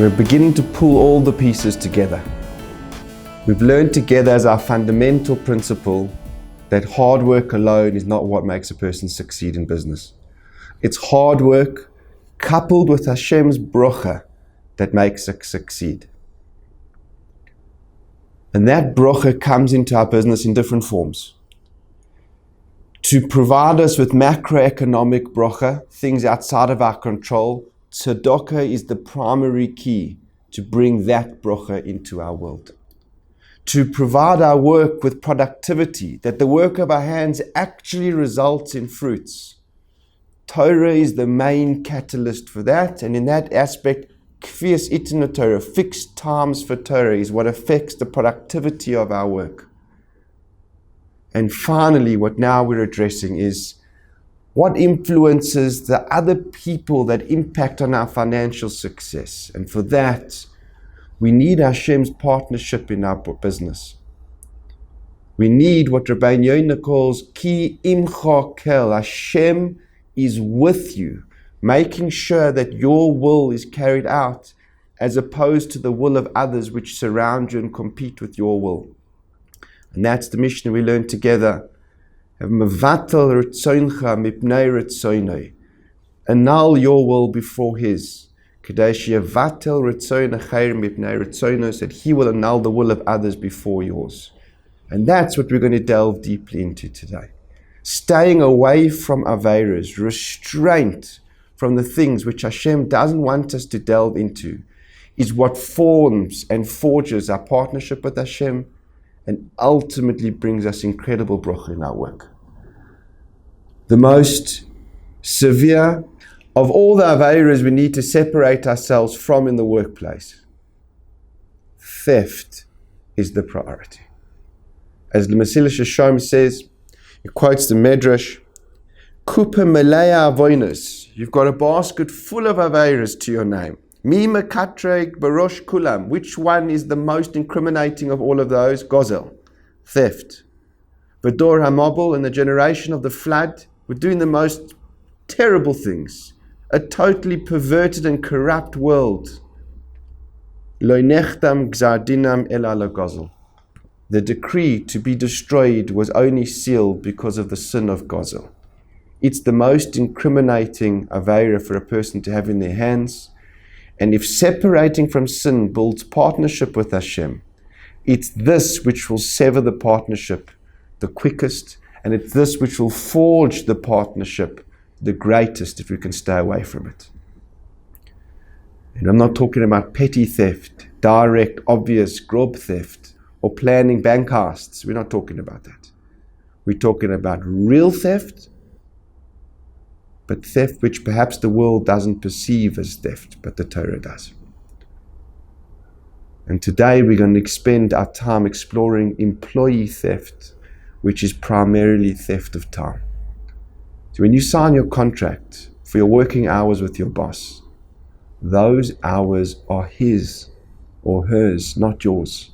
We're beginning to pull all the pieces together. We've learned together as our fundamental principle that hard work alone is not what makes a person succeed in business. It's hard work coupled with Hashem's brocha that makes us succeed. And that brocha comes into our business in different forms. To provide us with macroeconomic brocha, things outside of our control, tzedakah is the primary key to bring that brocha into our world. To provide our work with productivity, that the work of our hands actually results in fruits. Torah is the main catalyst for that, and in that aspect, kfiyas itin Torah, fixed times for Torah, is what affects the productivity of our work. And finally, what now we're addressing is what influences the other people that impact on our financial success. And for that, we need Hashem's partnership in our business. We need what Rabbi Yonah calls ki imcha kel. Hashem is with you, making sure that your will is carried out as opposed to the will of others which surround you and compete with your will. And that's the Mishnah we learned together. Annul your will before His. That He will annul the will of others before yours. And that's what we're going to delve deeply into today. Staying away from aveiros, restraint from the things which Hashem doesn't want us to delve into, is what forms and forges our partnership with Hashem and ultimately brings us incredible bracha in our work. The most severe of all the aveiros we need to separate ourselves from in the workplace, theft is the priority. As the Mesilas Yesharim says, he quotes the Medrash, Kupa Malaya Avoinus, you've got a basket full of aveiros to your name. Mi mekatreg barosh kulam, which one is the most incriminating of all of those? Gozel, theft. Vador Hamabel, in the generation of the flood, were doing the most terrible things. A totally perverted and corrupt world. Lo nechtam gzar dinam ela lo gozel. The decree to be destroyed was only sealed because of the sin of gozel. It's the most incriminating aveira for a person to have in their hands. And if separating from sin builds partnership with Hashem, it's this which will sever the partnership the quickest, and it's this which will forge the partnership the greatest if we can stay away from it. And I'm not talking about petty theft, direct, obvious grob theft, or planning bank heists. We're not talking about that. We're talking about real theft, but theft which perhaps the world doesn't perceive as theft, but the Torah does. And today we're going to spend our time exploring employee theft, which is primarily theft of time. So when you sign your contract for your working hours with your boss, those hours are his or hers, not yours.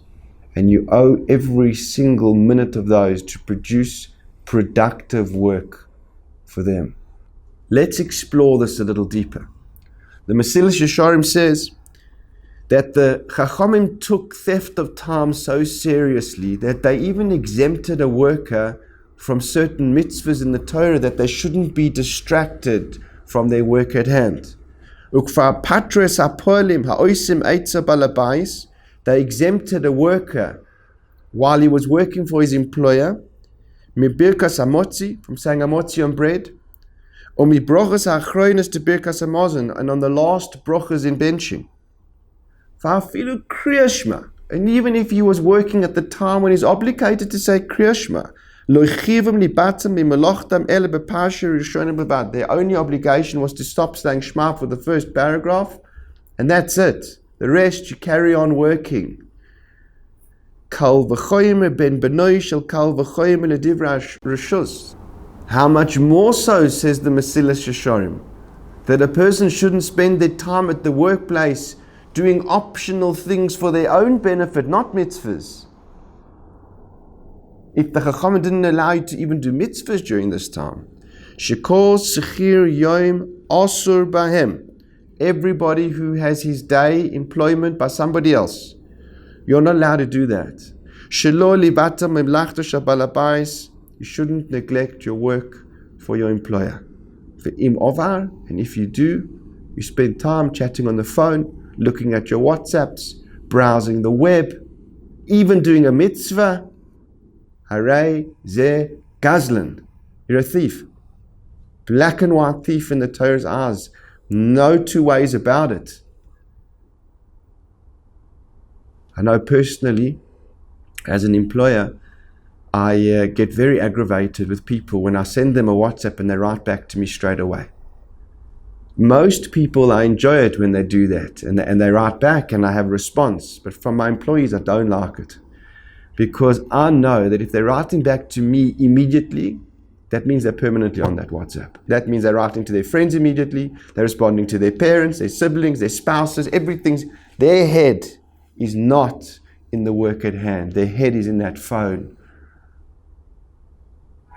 And you owe every single minute of those to produce productive work for them. Let's explore this a little deeper. The Mesilas Yesharim says that the Chachamim took theft of time so seriously that they even exempted a worker from certain mitzvahs in the Torah that they shouldn't be distracted from their work at hand. They exempted a worker while he was working for his employer, from saying amotzi on bread, and on the last brochas in benching. And even if he was working at the time when he's obligated to say Kriya Shema, their only obligation was to stop saying Shema for the first paragraph, and that's it. The rest you carry on working. How much more so, says the Mesilas Yesharim, that a person shouldn't spend their time at the workplace doing optional things for their own benefit, not mitzvahs. If the Chachamim didn't allow you to even do mitzvahs during this time, Shekol Sechir Yom Asur Bahem, everybody who has his day employment by somebody else. You're not allowed to do that. You shouldn't neglect your work for your employer. And if you do, you spend time chatting on the phone, looking at your WhatsApps, browsing the web, even doing a mitzvah. Harei ze gazlan. You're a thief. Black and white thief in the Torah's eyes. No two ways about it. I know personally, as an employer, I get very aggravated with people when I send them a WhatsApp and they write back to me straight away. Most people, I enjoy it when they do that and they write back and I have a response. But from my employees, I don't like it. Because I know that if they're writing back to me immediately, that means they're permanently on that WhatsApp. That means they're writing to their friends immediately. They're responding to their parents, their siblings, their spouses, everything's. Their head is not in the work at hand. Their head is in that phone.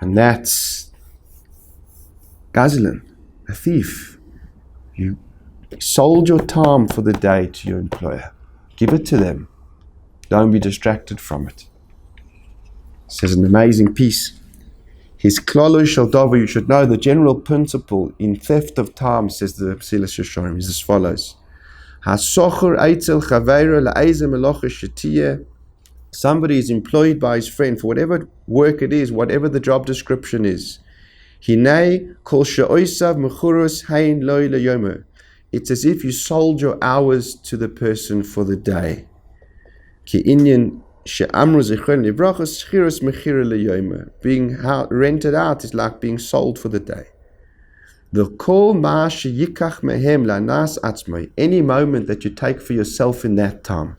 And that's gazlan, a thief. You sold your time for the day to your employer. Give it to them. Don't be distracted from it. It says an amazing piece. His klalo shel davar, you should know the general principle in theft of time, says the Mesilas Yesharim, is as follows. Hasocher eitzel chaveiro la'eze melocha shetiyeh. Somebody is employed by his friend for whatever work it is, whatever the job description is. Hinei kol she'oisav mechuros hein loy leyomer. It's as if you sold your hours to the person for the day. Ki inyan she'amru zichron librachos schiros mechira leyomer. Being rented out is like being sold for the day. The kol ma sheyikach mehem lanas atzmai. Any moment that you take for yourself in that time.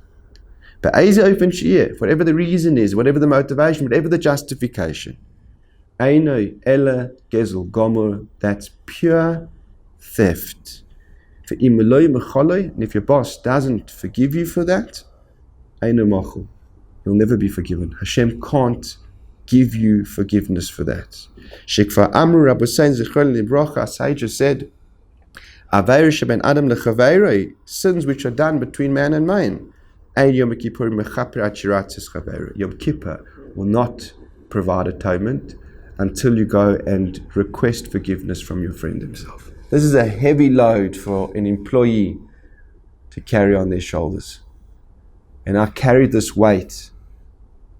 Whatever the reason is, whatever the motivation, whatever the justification. Eino ela gezel gomor. That's pure theft. And if your boss doesn't forgive you for that, eino machul. You'll never be forgiven. Hashem can't give you forgiveness for that. Shekvar Amru Rabbi Hussein Zichron Libracha, a sage said, Aveir sheben Adam lechaveiroi, sins which are done between man and man. Yom Kippur will not provide atonement until you go and request forgiveness from your friend himself. This is a heavy load for an employee to carry on their shoulders. And I carried this weight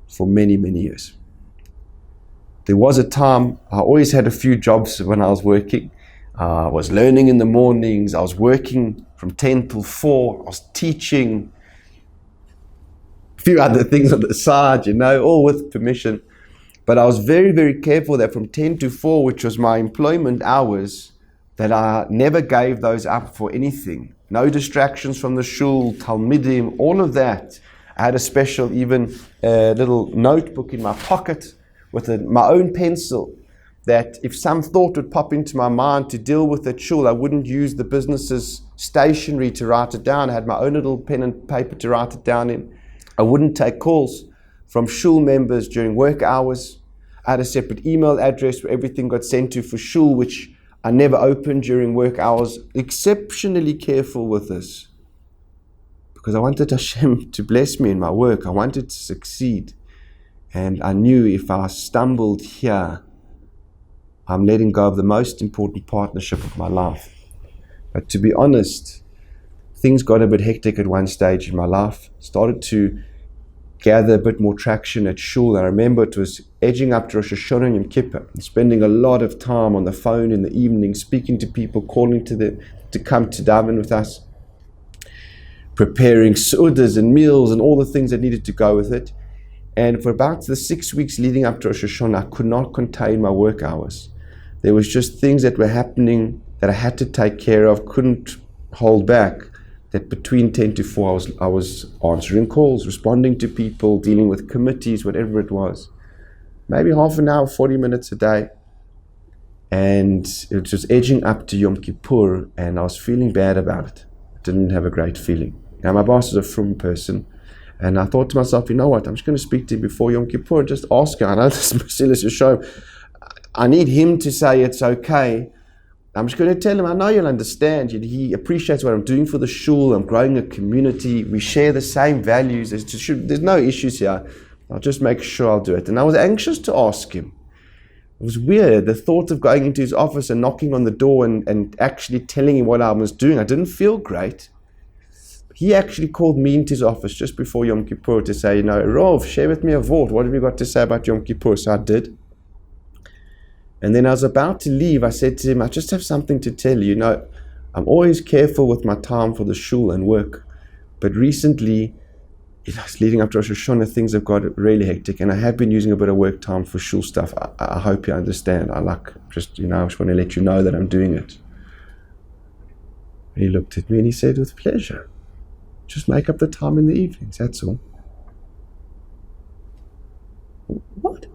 for many, many years. There was a time, I always had a few jobs when I was working. I was learning in the mornings, I was working from 10 till 4, I was teaching, few other things on the side, all with permission. But I was very, very careful that from 10 to 4, which was my employment hours, that I never gave those up for anything. No distractions from the shul, talmidim, all of that. I had a special, even little notebook in my pocket with my own pencil, that if some thought would pop into my mind to deal with at shul, I wouldn't use the business's stationery to write it down. I had my own little pen and paper to write it down in. I wouldn't take calls from shul members during work hours. I had a separate email address where everything got sent to for shul, which I never opened during work hours. Exceptionally careful with this, because I wanted Hashem to bless me in my work. I wanted to succeed. And I knew if I stumbled here, I'm letting go of the most important partnership of my life. But to be honest, things got a bit hectic at one stage in my life. Started to gather a bit more traction at shul. I remember it was edging up to Rosh Hashanah and Yom Kippur, and spending a lot of time on the phone in the evening, speaking to people, calling to them to come to daven with us, preparing sudas and meals and all the things that needed to go with it. And for about the 6 weeks leading up to Rosh Hashanah, I could not contain my work hours. There was just things that were happening that I had to take care of, couldn't hold back. That between 10 to 4 I was answering calls, responding to people, dealing with committees, whatever it was. Maybe half an hour, 40 minutes a day. And it was edging up to Yom Kippur, and I was feeling bad about it. I didn't have a great feeling. Now my boss is a frum person, and I thought to myself, you know what, I'm just going to speak to him before Yom Kippur and just ask him. I know this Mesilas Yesharim, I need him to say it's okay I'm just going to tell him, I know you'll understand. He appreciates what I'm doing for the shul. I'm growing a community. We share the same values. There's no issues here. I'll just make sure I'll do it. And I was anxious to ask him. It was weird, the thought of going into his office and knocking on the door and actually telling him what I was doing. I didn't feel great. He actually called me into his office just before Yom Kippur to say, Rov, share with me a vort. What have you got to say about Yom Kippur? So I did. And then I was about to leave. I said to him, I just have something to tell you. I'm always careful with my time for the shul and work. But recently, it's leading up to Rosh Hashanah, things have got really hectic. And I have been using a bit of work time for shul stuff. I hope you understand. I just want to let you know that I'm doing it. He looked at me and he said, with pleasure. Just make up the time in the evenings, that's all. What?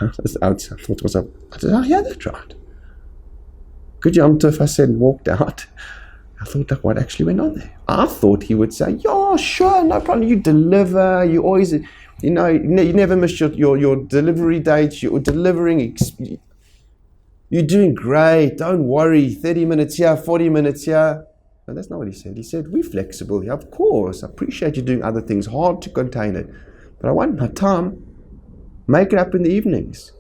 I thought to myself, did I hear that right? Good Yom Tov, I said, and walked out. I thought, what actually went on there? I thought he would say, yeah, sure, no problem. You deliver, you always, you never miss your delivery dates, you're delivering, you're doing great, don't worry, 30 minutes here, 40 minutes here. No, that's not what he said. He said, we're flexible here, of course. I appreciate you doing other things, hard to contain it. But I want my time. Make it up in the evenings.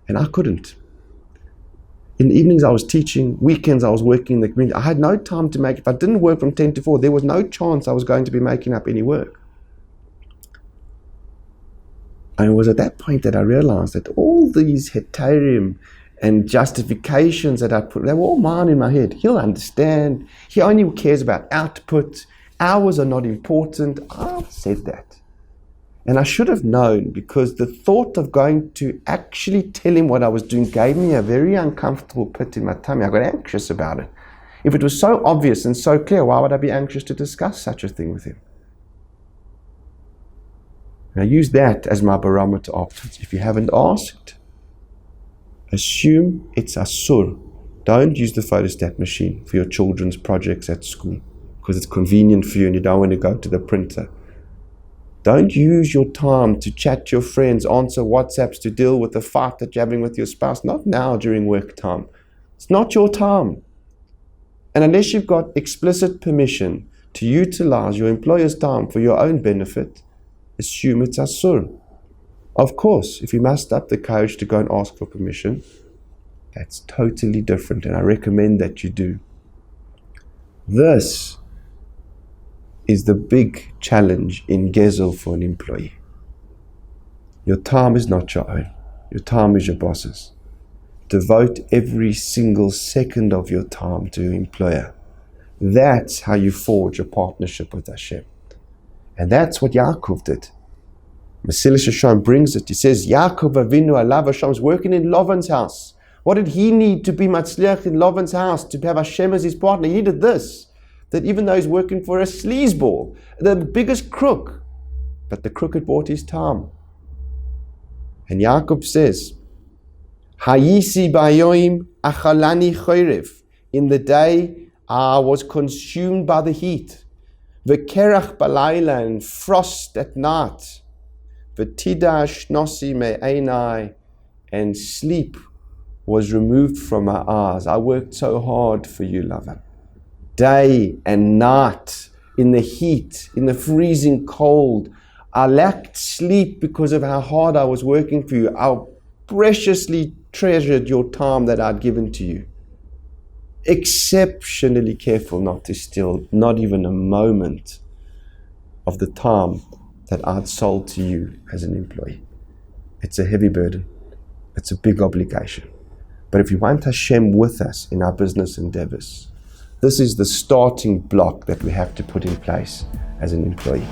And I couldn't. In the evenings I was teaching, weekends I was working in the community. I had no time to make it. If I didn't work from 10 to 4, there was no chance I was going to be making up any work. And it was at that point that I realized that all these heterium and justifications that I put, they were all mine in my head. He'll understand. He only cares about output. Hours are not important. I said that. And I should have known, because the thought of going to actually tell him what I was doing gave me a very uncomfortable pit in my tummy. I got anxious about it. If it was so obvious and so clear, why would I be anxious to discuss such a thing with him? And I use that as my barometer afterwards. If you haven't asked, assume it's asur. Don't use the photostat machine for your children's projects at school because it's convenient for you and you don't want to go to the printer. Don't use your time to chat to your friends, answer WhatsApps, to deal with the fight that you're having with your spouse. Not now during work time. It's not your time. And unless you've got explicit permission to utilize your employer's time for your own benefit, assume it's asur. Of course, if you muster up the courage to go and ask for permission, that's totally different, and I recommend that you do. This is the big challenge in Gezel for an employee. Your time is not your own. Your time is your boss's. Devote every single second of your time to your employer. That's how you forge a partnership with Hashem. And that's what Yaakov did. Mesilas Yesharim brings it. He says, Yaakov Avinu alav Hashem was working in Lavan's house. What did he need to be matzliach in Lavan's house, to have Hashem as his partner? He needed this. That even though he's working for a sleazeball, the biggest crook, but the crook had bought his time. And Yaakov says, Hayisi bayoim achalani chorev. In the day, I was consumed by the heat. V'kerach balayla, and frost at night. V'tida shnosi me'einai, and sleep was removed from my eyes. I worked so hard for you, Lavan. Day and night, in the heat, in the freezing cold. I lacked sleep because of how hard I was working for you. I preciously treasured your time that I'd given to you. Exceptionally careful not to steal not even a moment of the time that I'd sold to you as an employee. It's a heavy burden. It's a big obligation. But if you want Hashem with us in our business endeavors, this is the starting block that we have to put in place as an employee.